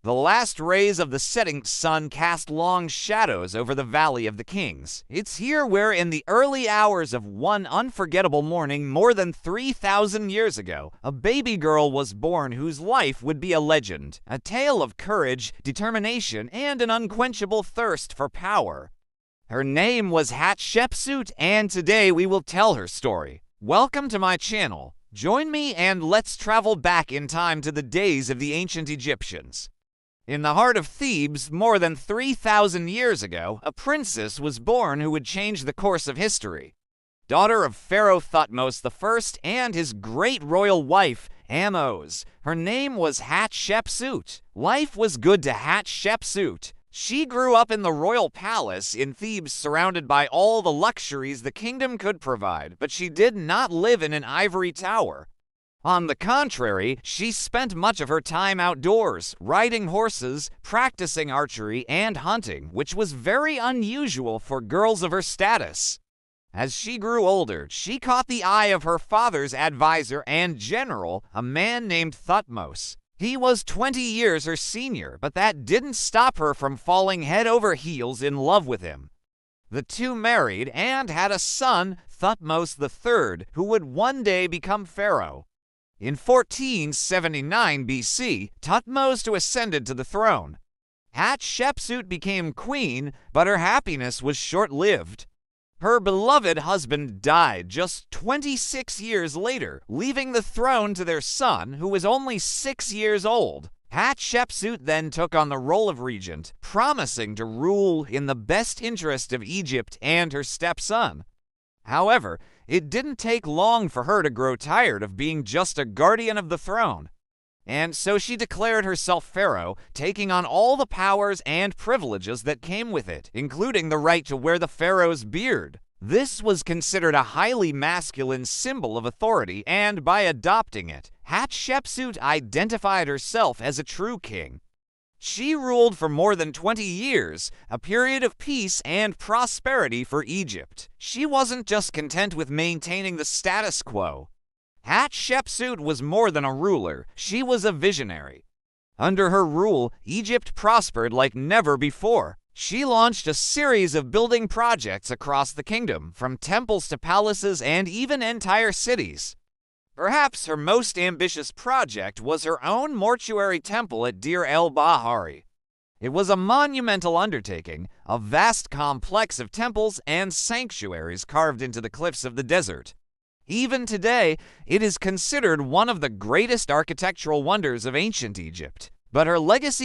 The last rays of the setting sun cast long shadows over the Valley of the Kings. It's here where, in the early hours of one unforgettable morning more than 3,000 years ago, a baby girl was born whose life would be a legend, a tale of courage, determination, and an unquenchable thirst for power. Her name was Hatshepsut, and today we will tell her story. Welcome to my channel. Join me and let's travel back in time to the days of the ancient Egyptians. In the heart of Thebes, more than 3,000 years ago, a princess was born who would change the course of history. Daughter of Pharaoh Thutmose I and his great royal wife, Amos. Her name was Hatshepsut. Life was good to Hatshepsut. She grew up in the royal palace in Thebes, surrounded by all the luxuries the kingdom could provide, but she did not live in an ivory tower. On the contrary, she spent much of her time outdoors, riding horses, practicing archery, and hunting, which was very unusual for girls of her status. As she grew older, she caught the eye of her father's advisor and general, a man named Thutmose. He was 20 years her senior, but that didn't stop her from falling head over heels in love with him. The two married and had a son, Thutmose III, who would one day become Pharaoh. In 1479 BC, Thutmose ascended to the throne. Hatshepsut became queen, but her happiness was short-lived. Her beloved husband died just 26 years later, leaving the throne to their son, who was only 6 years old. Hatshepsut then took on the role of regent, promising to rule in the best interest of Egypt and her stepson. However, it didn't take long for her to grow tired of being just a guardian of the throne. And so she declared herself Pharaoh, taking on all the powers and privileges that came with it, including the right to wear the pharaoh's beard. This was considered a highly masculine symbol of authority, and by adopting it, Hatshepsut identified herself as a true king. She ruled for more than 20 years, a period of peace and prosperity for Egypt. She wasn't just content with maintaining the status quo. Hatshepsut was more than a ruler, she was a visionary. Under her rule, Egypt prospered like never before. She launched a series of building projects across the kingdom, from temples to palaces and even entire cities. Perhaps her most ambitious project was her own mortuary temple at Deir el-Bahari. It was a monumental undertaking, a vast complex of temples and sanctuaries carved into the cliffs of the desert. Even today, it is considered one of the greatest architectural wonders of ancient Egypt. But her legacy